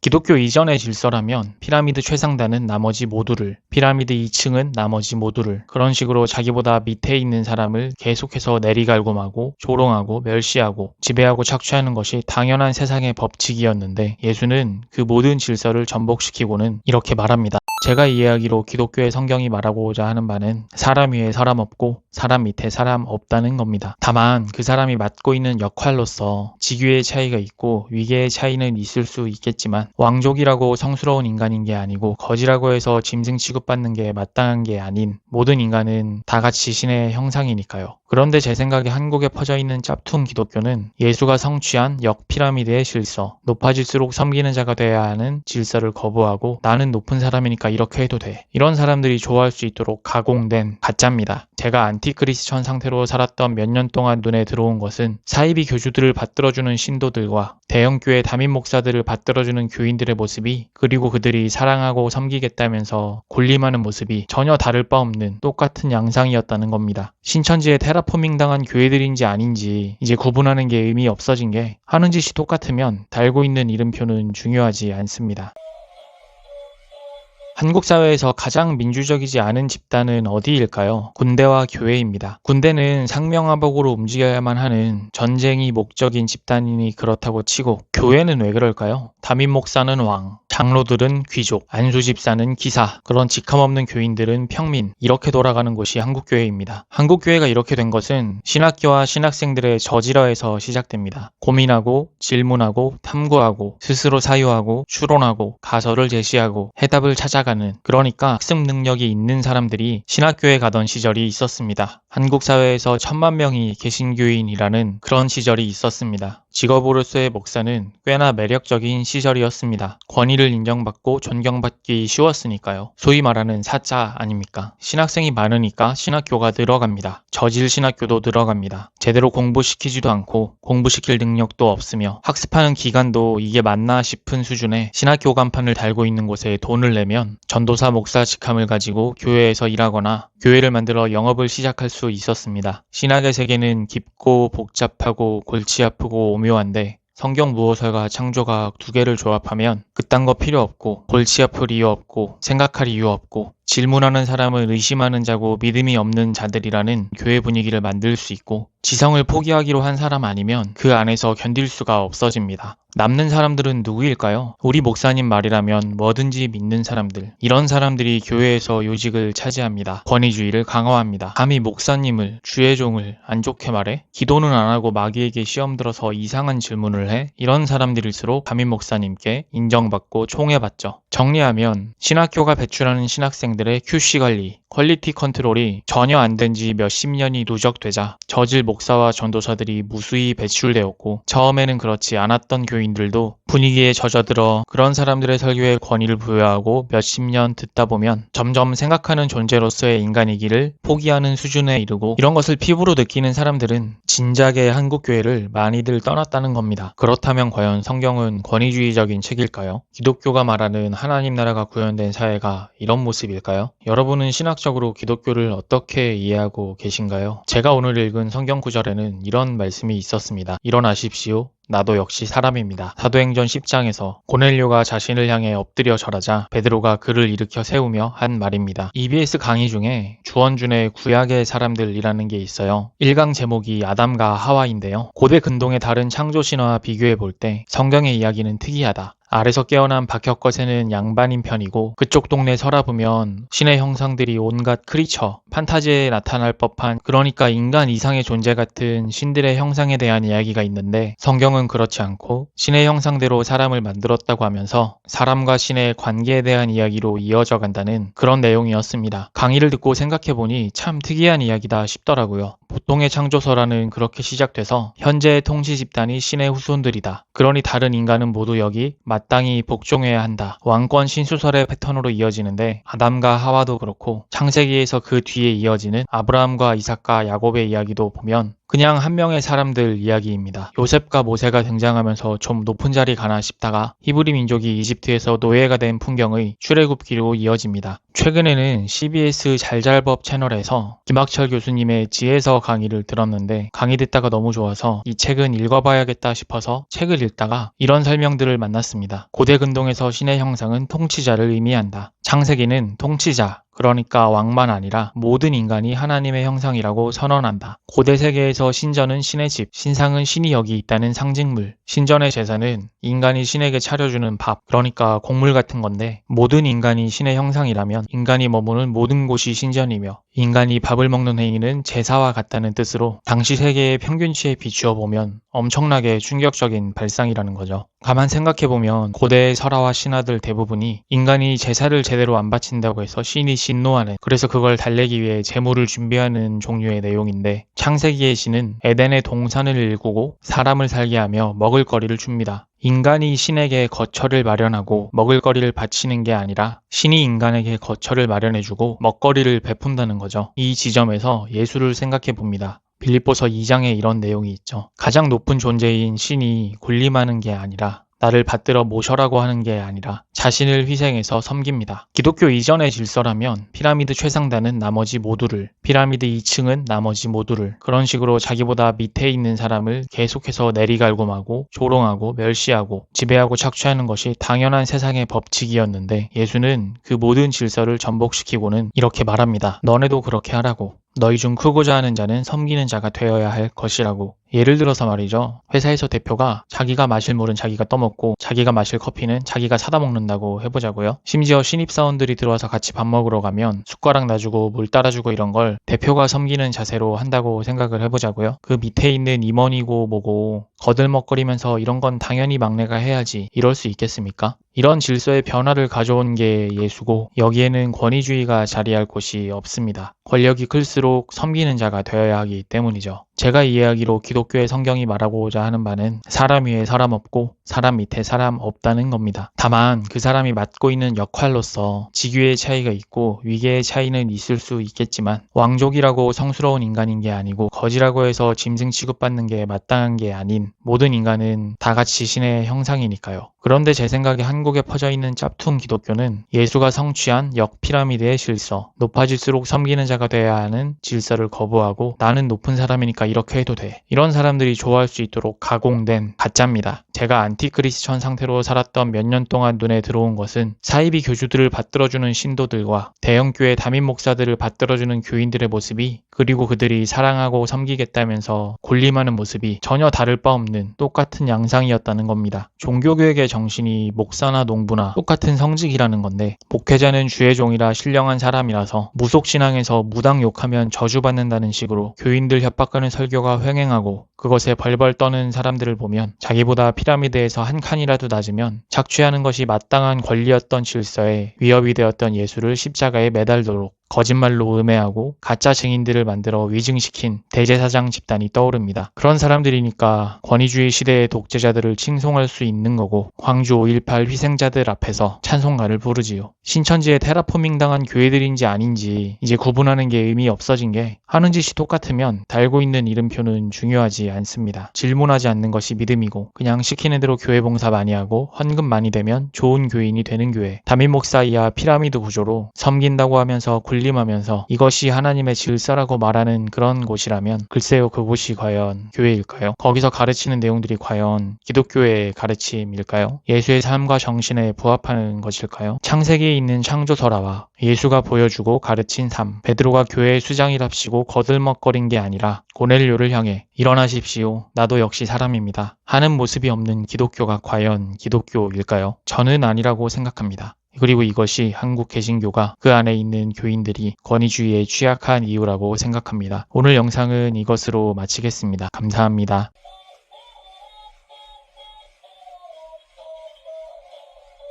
기독교 이전의 질서라면 피라미드 최상단은 나머지 모두를, 피라미드 2층은 나머지 모두를, 그런 식으로 자기보다 밑에 있는 사람을 계속해서 내리갈굼하고 조롱하고 멸시하고 지배하고 착취하는 것이 당연한 세상의 법칙이었는데, 예수는 그 모든 질서를 전복시키고는 이렇게 말합니다. 제가 이해하기로 기독교의 성경이 말하고자 하는 바는 사람 위에 사람 없고 사람 밑에 사람 없다는 겁니다. 다만 그 사람이 맡고 있는 역할로서 직위의 차이가 있고 위계의 차이는 있을 수 있겠지만, 왕족이라고 성스러운 인간인 게 아니고 거지라고 해서 짐승 취급받는 게 마땅한 게 아닌 모든 인간은 다 같이 신의 형상이니까요. 그런데 제 생각에 한국에 퍼져있는 짭퉁 기독교는 예수가 성취한 역피라미드의 질서, 높아질수록 섬기는 자가 돼야 하는 질서를 거부하고 나는 높은 사람이니까 이렇게 해도 돼, 이런 사람들이 좋아할 수 있도록 가공된 가짜입니다. 제가 안티크리스천 상태로 살았던 몇 년 동안 눈에 들어온 것은 사이비 교주들을 받들어주는 신도들과 대형교회 담임 목사들을 받들어주는 교인들의 모습이, 그리고 그들이 사랑하고 섬기겠다면서 군림하는 모습이 전혀 다를 바 없는 똑같은 양상이었다는 겁니다. 신천지에 테라포밍 당한 교회들인지 아닌지 이제 구분하는 게 의미 없어진 게, 하는 짓이 똑같으면 달고 있는 이름표는 중요하지 않습니다. 한국 사회에서 가장 민주적이지 않은 집단은 어디일까요? 군대와 교회입니다. 군대는 상명하복으로 움직여야만 하는 전쟁이 목적인 집단이니 그렇다고 치고, 교회는 왜 그럴까요? 담임 목사는 왕, 장로들은 귀족, 안수 집사는 기사, 그런 직함없는 교인들은 평민, 이렇게 돌아가는 곳이 한국교회입니다. 한국교회가 이렇게 된 것은 신학교와 신학생들의 저지러에서 시작됩니다. 고민하고 질문하고 탐구하고 스스로 사유하고 추론하고 가설을 제시하고 해답을 찾아가는, 그러니까 학습 능력이 있는 사람들이 신학교에 가던 시절이 있었습니다. 한국 사회에서 1000만 명이 개신교인이라는 그런 시절이 있었습니다. 직업으로서의 목사는 꽤나 매력적인 시절이었습니다. 권위를 인정받고 존경받기 쉬웠으니까요. 소위 말하는 사자 아닙니까? 신학생이 많으니까 신학교가 늘어갑니다. 저질 신학교도 늘어갑니다. 제대로 공부시키지도 않고 공부시킬 능력도 없으며 학습하는 기간도 이게 맞나 싶은 수준의 신학교 간판을 달고 있는 곳에 돈을 내면 전도사 목사 직함을 가지고 교회에서 일하거나 교회를 만들어 영업을 시작할 수 있었습니다. 신학의 세계는 깊고 복잡하고 골치 아프고 오묘한데, 성경 무호설과 창조과학 두 개를 조합하면 그딴 거 필요 없고 골치 아플 이유 없고 생각할 이유 없고 질문하는 사람을 의심하는 자고 믿음이 없는 자들이라는 교회 분위기를 만들 수 있고, 지성을 포기하기로 한 사람 아니면 그 안에서 견딜 수가 없어집니다. 남는 사람들은 누구일까요? 우리 목사님 말이라면 뭐든지 믿는 사람들, 이런 사람들이 교회에서 요직을 차지합니다. 권위주의를 강화합니다. 감히 목사님을, 주의 종을 안 좋게 말해? 기도는 안 하고 마귀에게 시험 들어서 이상한 질문을 해? 이런 사람들일수록 담임 목사님께 인정받고 총애받죠. 정리하면 신학교가 배출하는 신학생들의 QC 관리, 퀄리티 컨트롤이 전혀 안 된 지 몇십 년이 누적되자 저질 목사와 전도사들이 무수히 배출되었고, 처음에는 그렇지 않았던 교인들도 분위기에 젖어들어 그런 사람들의 설교에 권위를 부여하고 몇십 년 듣다 보면 점점 생각하는 존재로서의 인간이기를 포기하는 수준에 이르고, 이런 것을 피부로 느끼는 사람들은 진작에 한국교회를 많이들 떠났다는 겁니다. 그렇다면 과연 성경은 권위주의적인 책일까요? 기독교가 말하는 하나님 나라가 구현된 사회가 이런 모습일까요? 여러분은 신학적으로 기독교를 어떻게 이해하고 계신가요? 제가 오늘 읽은 성경 구절에는 이런 말씀이 있었습니다. 일어나십시오. 나도 역시 사람입니다. 사도행전 10장에서 고넬료가 자신을 향해 엎드려 절하자 베드로가 그를 일으켜 세우며 한 말입니다. EBS 강의 중에 주원준의 구약의 사람들이라는 게 있어요. 1강 제목이 아담과 하와인데요. 고대 근동의 다른 창조 신화와 비교해 볼 때 성경의 이야기는 특이하다. 아래서 깨어난 박혁거세는 양반인 편이고, 그쪽 동네 서랍보면 신의 형상들이 온갖 크리처, 판타지에 나타날 법한, 그러니까 인간 이상의 존재 같은 신들의 형상에 대한 이야기가 있는데, 성경은 그렇지 않고 신의 형상대로 사람을 만들었다고 하면서 사람과 신의 관계에 대한 이야기로 이어져 간다는 그런 내용이었습니다. 강의를 듣고 생각해보니 참 특이한 이야기다 싶더라고요. 보통의 창조서라는 그렇게 시작돼서 현재의 통치 집단이 신의 후손들이다. 그러니 다른 인간은 모두 여기 마땅히 복종해야 한다. 왕권 신수설의 패턴으로 이어지는데, 아담과 하와도 그렇고 창세기에서 그 뒤에 이어지는 아브라함과 이삭과 야곱의 이야기도 보면 그냥 한 명의 사람들 이야기입니다. 요셉과 모세가 등장하면서 좀 높은 자리 가나 싶다가 히브리 민족이 이집트에서 노예가 된 풍경의 출애굽기로 이어집니다. 최근에는 CBS 잘잘법 채널에서 김학철 교수님의 지혜서 강의를 들었는데 강의 듣다가 너무 좋아서 이 책은 읽어봐야겠다 싶어서 책을 읽다가 이런 설명들을 만났습니다. 고대 근동에서 신의 형상은 통치자를 의미한다. 창세기는 통치자, 그러니까 왕만 아니라 모든 인간이 하나님의 형상이라고 선언한다. 고대 세계에서 신전은 신의 집, 신상은 신이 여기 있다는 상징물, 신전의 제사는 인간이 신에게 차려주는 밥, 그러니까 곡물 같은 건데 모든 인간이 신의 형상이라면 인간이 머무는 모든 곳이 신전이며 인간이 밥을 먹는 행위는 제사와 같다는 뜻으로 당시 세계의 평균치에 비추어 보면 엄청나게 충격적인 발상이라는 거죠. 가만 생각해보면 고대의 설화와 신화들 대부분이 인간이 제사를 제대로 안 바친다고 해서 신이 진노하는, 그래서 그걸 달래기 위해 제물을 준비하는 종류의 내용인데 창세기의 신은 에덴의 동산을 일구고 사람을 살게 하며 먹을거리를 줍니다. 인간이 신에게 거처를 마련하고 먹을거리를 바치는 게 아니라 신이 인간에게 거처를 마련해주고 먹거리를 베푼다는 거죠. 이 지점에서 예수를 생각해 봅니다. 빌립보서 2장에 이런 내용이 있죠. 가장 높은 존재인 신이 군림하는 게 아니라 나를 받들어 모셔라고 하는 게 아니라 자신을 희생해서 섬깁니다. 기독교 이전의 질서라면 피라미드 최상단은 나머지 모두를, 피라미드 2층은 나머지 모두를, 그런 식으로 자기보다 밑에 있는 사람을 계속해서 내리갈굼하고 조롱하고 멸시하고 지배하고 착취하는 것이 당연한 세상의 법칙이었는데 예수는 그 모든 질서를 전복시키고는 이렇게 말합니다. 너네도 그렇게 하라고. 너희 중 크고자 하는 자는 섬기는 자가 되어야 할 것이라고. 예를 들어서 말이죠. 회사에서 대표가 자기가 마실 물은 자기가 떠먹고 자기가 마실 커피는 자기가 사다 먹는다고 해보자고요. 심지어 신입사원들이 들어와서 같이 밥 먹으러 가면 숟가락 놔주고 물 따라주고 이런 걸 대표가 섬기는 자세로 한다고 생각을 해보자고요. 그 밑에 있는 임원이고 뭐고 거들먹거리면서 이런 건 당연히 막내가 해야지 이럴 수 있겠습니까? 이런 질서의 변화를 가져온 게 예수고 여기에는 권위주의가 자리할 곳이 없습니다. 권력이 클수록 섬기는 자가 되어야 하기 때문이죠. 제가 이해하기로 기독교의 성경이 말하고자 하는 바는 사람 위에 사람 없고 사람 밑에 사람 없다는 겁니다. 다만 그 사람이 맡고 있는 역할로서 직위의 차이가 있고 위계의 차이는 있을 수 있겠지만 왕족이라고 성스러운 인간인 게 아니고 거지라고 해서 짐승 취급받는 게 마땅한 게 아닌 모든 인간은 다 같이 신의 형상이니까요. 그런데 제 생각에 한국에 퍼져 있는 짭퉁 기독교는 예수가 성취한 역피라미드의 질서, 높아질수록 섬기는 자가 돼야 하는 질서를 거부하고 나는 높은 사람이니까 이렇게 해도 돼. 이런 사람들이 좋아할 수 있도록 가공된 가짜입니다. 제가 안티크리스천 상태로 살았던 몇 년 동안 눈에 들어온 것은 사이비 교주들을 받들어주는 신도들과 대형교회 담임 목사들을 받들어주는 교인들의 모습이, 그리고 그들이 사랑하고 섬기겠다면서 군림하는 모습이 전혀 다를 바 없는 똑같은 양상이었다는 겁니다. 종교교육의 정신이 목사나 농부나 똑같은 성직이라는 건데 목회자는 주의 종이라 신령한 사람이라서 무속신앙에서 무당 욕하면 저주받는다는 식으로 교인들 협박하는 설교가 횡행하고 그것에 벌벌 떠는 사람들을 보면 자기보다 피라미드에서 한 칸이라도 낮으면 착취하는 것이 마땅한 권리였던 질서에 위협이 되었던 예수를 십자가에 매달도록 거짓말로 음해하고 가짜 증인들을 만들어 위증시킨 대제사장 집단이 떠오릅니다. 그런 사람들이니까 권위주의 시대의 독재자들을 칭송할 수 있는 거고 광주 5.18 희생자들 앞에서 찬송가를 부르지요. 신천지에 테라포밍 당한 교회들인지 아닌지 이제 구분하는 게 의미 없어진 게 하는 짓이 똑같으면 달고 있는 이름표는 중요하지 않습니다. 질문하지 않는 것이 믿음이고 그냥 시키는 대로 교회 봉사 많이 하고 헌금 많이 되면 좋은 교인이 되는 교회, 담임 목사 이하 피라미드 구조로 섬긴다고 하면서 군림하면서 이것이 하나님의 질서라고 말하는 그런 곳이라면 글쎄요, 그곳이 과연 교회일까요? 거기서 가르치는 내용들이 과연 기독교의 가르침일까요? 예수의 삶과 정신에 부합하는 것일까요? 창세기에 있는 창조설화와 예수가 보여주고 가르친 삶, 베드로가 교회의 수장이랍시고 거들먹거린 게 아니라 고넬료를 향해 일어나십시오. 나도 역시 사람입니다. 하는 모습이 없는 기독교가 과연 기독교일까요? 저는 아니라고 생각합니다. 그리고 이것이 한국 개신교가 그 안에 있는 교인들이 권위주의에 취약한 이유라고 생각합니다. 오늘 영상은 이것으로 마치겠습니다. 감사합니다.